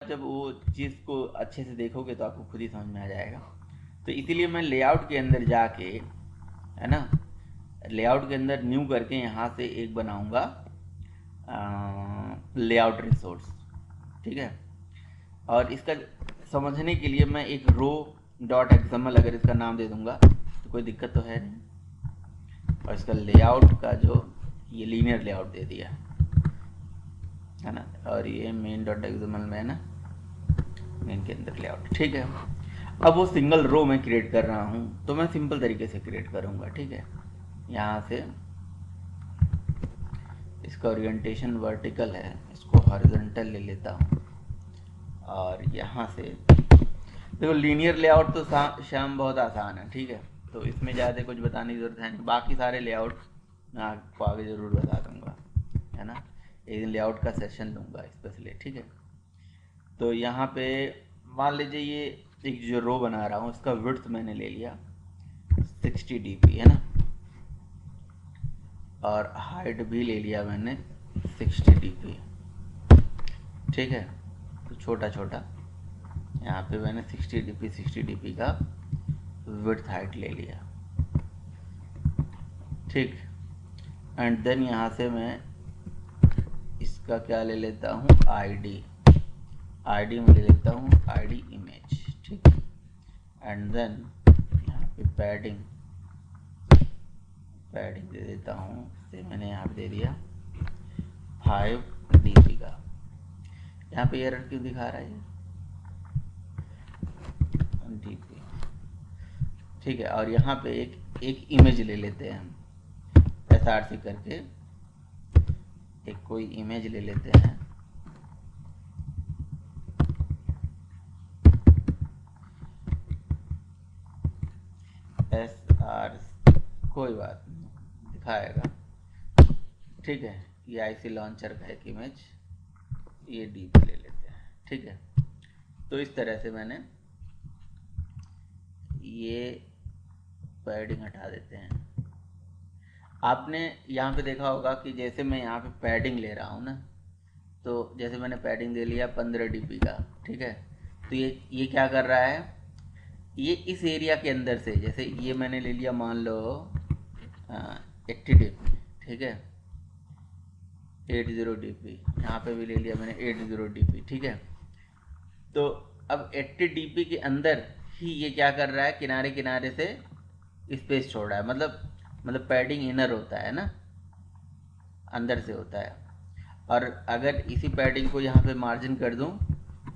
जब वो चीज़ को अच्छे से देखोगे तो आपको खुद ही समझ में आ जाएगा। तो इसीलिए मैं लेआउट के अंदर जाके, है ना, लेआउट के अंदर न्यू करके यहाँ से एक बनाऊंगा लेआउट रिसोर्स, ठीक है। और इसका समझने के लिए मैं एक रो डॉट एक्सएमएल अगर इसका नाम दे दूंगा तो कोई दिक्कत तो है नहीं। और इसका लेआउट का जो ये लीनियर लेआउट दे दिया है ना, और ये मेन डॉट एक्सएमएल में है ना, मेन के अंदर लेआउट, ठीक है। अब वो सिंगल रो मैं क्रिएट कर रहा हूँ तो मैं सिंपल तरीके से क्रिएट करूँगा, ठीक है। यहाँ से इसका ओरिएंटेशन वर्टिकल है, इसको हॉरिजॉन्टल ले लेता हूँ। और यहाँ से देखो लीनियर लेआउट तो शाम बहुत आसान है, ठीक है। तो इसमें ज़्यादा कुछ बताने की जरूरत है नहीं, बाकी सारे लेआउट मैं आपको आगे ज़रूर बता दूंगा, है ना। एक दिन लेआउट का सेशन लूँगा स्पेशली, ठीक है। तो यहाँ पे मान लीजिए ये एक जो रो बना रहा हूँ इसका विड्थ मैंने ले लिया 60 dp, है ना, और हाइट भी ले लिया मैंने 60 dp, ठीक है। तो छोटा छोटा यहाँ पे मैंने 60 dp का विड्थ हाइट ले लिया, ठीक। एंड देन यहाँ से मैं इसका क्या ले लेता हूँ, आईडी में ले लेता हूँ आईडी इमेज, ठीक। एंड देन यहाँ पे पैडिंग दे देता हूँ, से मैंने यहाँ पे दे दिया 5 dp का। यहाँ पे एरर क्यों दिखा रहा है dp, ठीक है। और यहाँ पे एक इमेज ले लेते हैं हम, src करके एक कोई इमेज ले लेते हैं। SR कोई बात नहीं दिखाएगा, ठीक है। ये आईसी लॉन्चर का एक इमेज, ये डीपी ले लेते हैं, ठीक है। तो इस तरह से मैंने ये पैडिंग हटा देते हैं। आपने यहाँ पे देखा होगा कि जैसे मैं यहाँ पे पैडिंग ले रहा हूँ ना, तो जैसे मैंने पैडिंग दे लिया 15 dp का, ठीक है। तो ये क्या कर रहा है, ये इस एरिया के अंदर से, जैसे ये मैंने ले लिया मान लो 80 dp, ठीक है, 80 dp, यहाँ पे भी ले लिया मैंने 80 dp, ठीक है। तो अब 80 dp के अंदर ही ये क्या कर रहा है, किनारे किनारे से स्पेस छोड़ रहा है, मतलब पैडिंग इनर होता है ना, अंदर से होता है। और अगर इसी पैडिंग को यहाँ पे मार्जिन कर दूँ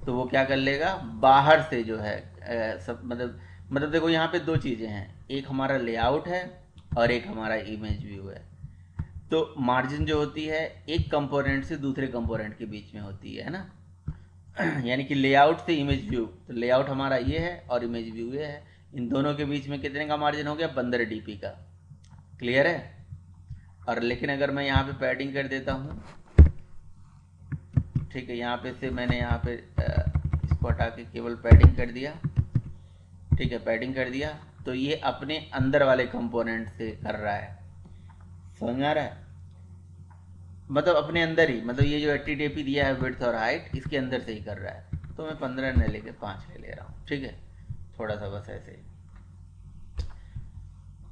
तो वो क्या कर लेगा, बाहर से जो है सब मतलब देखो यहाँ पे दो चीज़ें हैं, एक हमारा लेआउट है और एक हमारा इमेज व्यू है। तो मार्जिन जो होती है एक कंपोनेंट से दूसरे कंपोनेंट के बीच में होती है ना यानी कि लेआउट से इमेज व्यू, तो लेआउट हमारा ये है और इमेज व्यू ये है, इन दोनों के बीच में कितने का मार्जिन हो गया, 15 dp का, क्लियर है। और लेकिन अगर मैं यहाँ पे पैडिंग कर देता हूँ, ठीक है, यहाँ पे से मैंने यहाँ पे इसको हटा के केवल पैडिंग कर दिया, ठीक है, पैडिंग कर दिया, तो ये अपने अंदर वाले कंपोनेंट से कर रहा है, समझ आ रहा है, मतलब अपने अंदर ही, मतलब ये जो 80 dp दिया है विड्थ और हाइट इसके अंदर से ही कर रहा है। तो मैं 15 न लेके 5 ले रहा हूँ, ठीक है, थोड़ा सा बस ऐसे ही।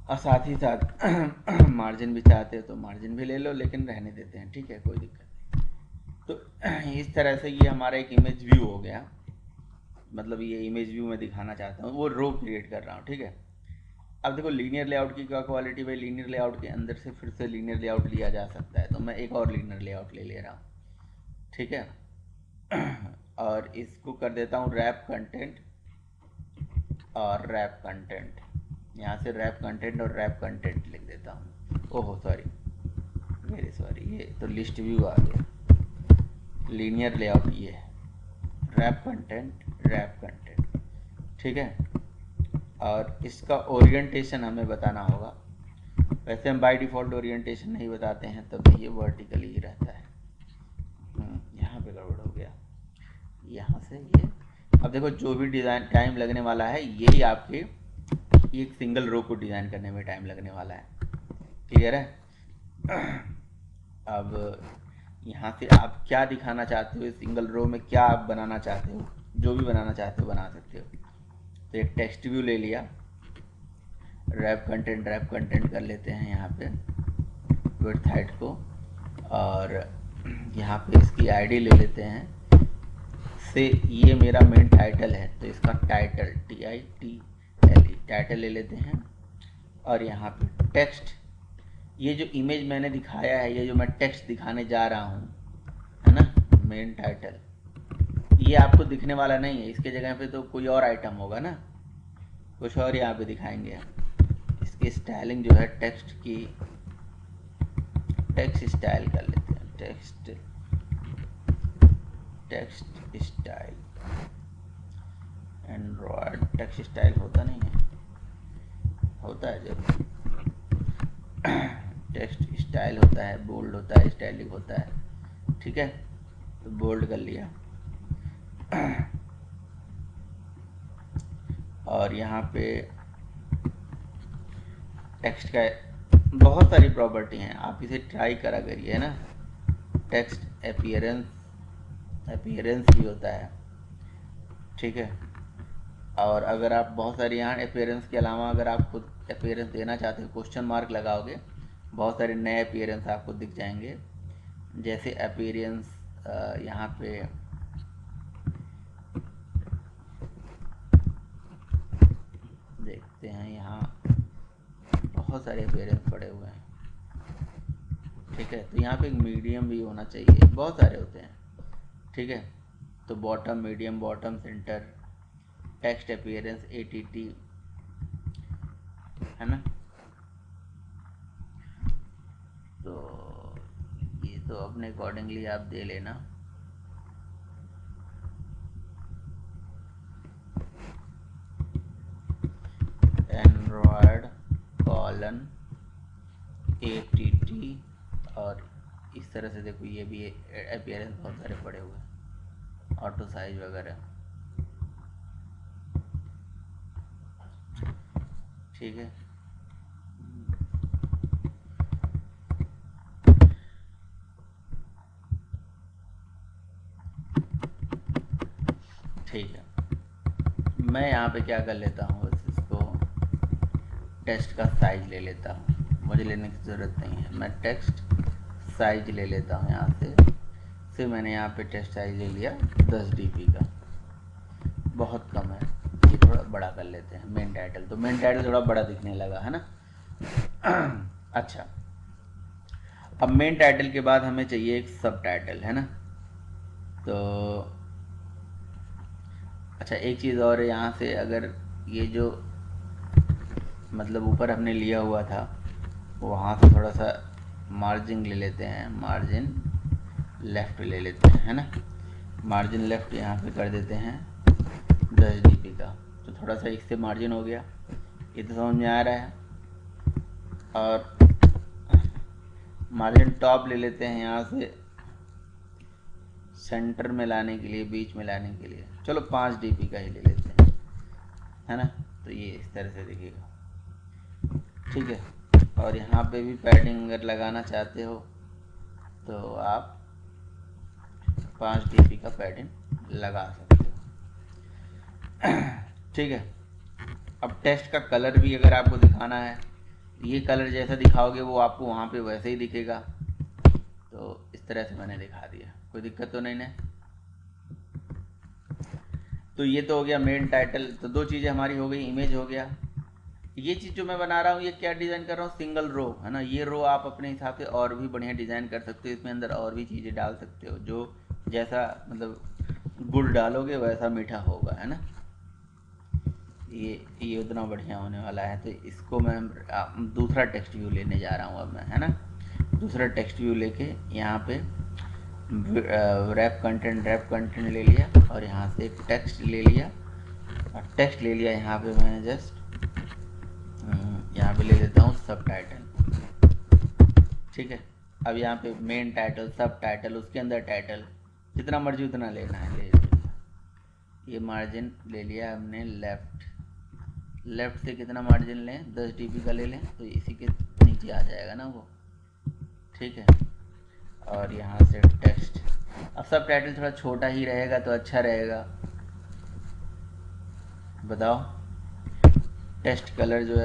और साथ ही साथ मार्जिन भी चाहते हो तो मार्जिन भी ले लो, लेकिन रहने देते हैं, ठीक है, कोई दिक्कत नहीं। तो इस तरह से ये हमारा एक इमेज व्यू हो गया, मतलब ये इमेज व्यू मैं दिखाना चाहता हूँ, वो रो क्रिएट कर रहा हूँ, ठीक है। अब देखो लीनियर लेआउट की क्या क्वालिटी, भाई लीनियर लेआउट के अंदर से फिर से लीनियर लेआउट लिया जा सकता है, तो मैं एक और लीनियर लेआउट ले रहा हूँ, ठीक है। और इसको कर देता हूँ रैप कंटेंट और रैप कंटेंट, यहाँ से रैप कंटेंट और रैप कंटेंट लिख देता हूँ। ओहो सॉरी, वेरी सॉरी, ये तो लिस्ट व्यू आ गया, लीनियर लेआउट ये है, रैप कंटेंट, ठीक है। और इसका ओरिएंटेशन हमें बताना होगा, वैसे हम बाय डिफ़ॉल्ट ओरिएंटेशन नहीं बताते हैं, तभी ये वर्टिकली ही रहता है। यहाँ पे गड़बड़ हो गया, यहाँ से ये, अब देखो जो भी डिज़ाइन टाइम लगने वाला है यही आपके एक सिंगल रो को डिज़ाइन करने में टाइम लगने वाला है, क्लियर है। अब यहाँ से आप क्या दिखाना चाहते हो, इस सिंगल रो में क्या आप बनाना चाहते हो, जो भी बनाना चाहते हो बना सकते हो। तो एक टेक्स्ट व्यू ले लिया, रैप कंटेंट कर लेते हैं यहाँ पे विड्थ हाइट को, और यहाँ पे इसकी आईडी ले लेते हैं से, ये मेरा मेन टाइटल है तो इसका टाइटल TITLE टाइटल ले लेते हैं। और यहाँ पे टेक्स्ट, ये जो इमेज मैंने दिखाया है, ये जो मैं टेक्स्ट दिखाने जा रहा हूँ, है ना, मेन टाइटल, ये आपको दिखने वाला नहीं है, इसके जगह पे तो कोई और आइटम होगा ना, कुछ और यहाँ पे दिखाएंगे हम। इसकी स्टाइलिंग जो है टेक्स्ट की, टेक्स्ट स्टाइल कर लेते हैं, text style, Android text style होता नहीं है, होता है जब टेक्स्ट स्टाइल होता है, बोल्ड होता है, स्टाइलिंग होता है, ठीक है। तो बोल्ड कर लिया, और यहाँ पे टेक्स्ट का बहुत सारी प्रॉपर्टी हैं, आप इसे ट्राई करा करिए, है ना। टेक्स्ट अपीयरेंस भी होता है, ठीक है। और अगर आप बहुत सारी यहाँ अपीयरेंस के अलावा अगर आप खुद अपीयरेंस देना चाहते हो, क्वेश्चन मार्क लगाओगे, बहुत सारे नए अपीयरेंस आपको दिख जाएंगे। जैसे अपीयरेंस यहाँ पे देखते हैं, यहाँ बहुत सारे अपीयरेंस पड़े हुए हैं, ठीक है। तो यहाँ पे एक मीडियम भी होना चाहिए, बहुत सारे होते हैं, ठीक है। तो bottom, medium, bottom, centre, text appearance, ATT, है ना। तो ये तो अपने अकॉर्डिंगली आप दे लेना। एंड्रॉयड कॉलन ATT, और इस तरह से देखो ये भी अपीयरेंस बहुत सारे पड़े हुए हैं, ऑटो साइज वगैरह, ठीक है। ठीक है, मैं यहाँ पे क्या कर लेता हूँ, बस इसको टेक्स्ट का साइज ले लेता हूँ, मुझे लेने की ज़रूरत नहीं है, मैं टेक्स्ट साइज ले लेता हूँ यहाँ से। फिर मैंने यहाँ पे टेक्स्ट साइज ले लिया 10 dp का, बहुत कम है, ये थोड़ा बड़ा कर लेते हैं। मेन टाइटल, तो मेन टाइटल थोड़ा बड़ा दिखने लगा, है ना। अच्छा, अब मेन टाइटल के बाद हमें चाहिए एक सब टाइटल, है ना। तो अच्छा, एक चीज़ और है, यहाँ से अगर ये जो मतलब ऊपर हमने लिया हुआ था, वहाँ से थोड़ा सा मार्जिन ले लेते हैं, मार्जिन लेफ़्ट ले लेते हैं, है ना। मार्जिन लेफ़्ट यहाँ पे कर देते हैं 10 dp का, तो थोड़ा सा इससे मार्जिन हो गया, ये तो समझ में आ रहा है। और मार्जिन टॉप ले लेते हैं यहाँ से सेंटर में लाने के लिए, बीच में लाने के लिए, चलो 5 dp का ही ले लेते हैं, है ना। तो ये इस तरह से दिखेगा, ठीक है। और यहाँ पे भी पैडिंग अगर लगाना चाहते हो तो आप 5 dp का पैडिंग लगा सकते हो, ठीक है। अब टेक्स्ट का कलर भी अगर आपको दिखाना है, ये कलर जैसा दिखाओगे वो आपको वहाँ पे वैसे ही दिखेगा, तो इस तरह से मैंने दिखा दिया, कोई दिक्कत तो नहीं ना। तो ये तो हो गया मेन टाइटल, तो दो चीज़ें हमारी हो गई, इमेज हो गया। ये चीज़ जो मैं बना रहा हूँ, ये क्या डिज़ाइन कर रहा हूँ, सिंगल रो, है ना। ये रो आप अपने हिसाब से और भी बढ़िया डिज़ाइन कर सकते हो, इसमें अंदर और भी चीज़ें डाल सकते हो, जो जैसा मतलब गुड़ डालोगे वैसा मीठा होगा, है ना। ये उतना बढ़िया होने वाला है। तो इसको मैं दूसरा टेक्स्ट व्यू लेने जा रहा हूँ अब मैं, है ना। दूसरा टेक्स्ट व्यू लेके यहाँ पे रैप कंटेंट ले लिया, और यहाँ से एक टेक्स्ट ले लिया, और टेक्स्ट ले लिया यहाँ पे मैं जस्ट यहाँ पे ले लेता हूँ सब टाइटल, ठीक है। अब यहाँ पे मेन टाइटल, सब टाइटल, उसके अंदर टाइटल, जितना मर्जी उतना लेना है ले लिया। ये मार्जिन ले लिया हमने लेफ़्ट से कितना मार्जिन लें, 10 dp का ले लें, तो इसी के नीचे आ जाएगा ना वो, ठीक है। और यहाँ से टेक्स्ट। अब सब टाइटल थोड़ा छोटा ही रहेगा तो अच्छा रहेगा, बताओ। टेक्स्ट कलर जो है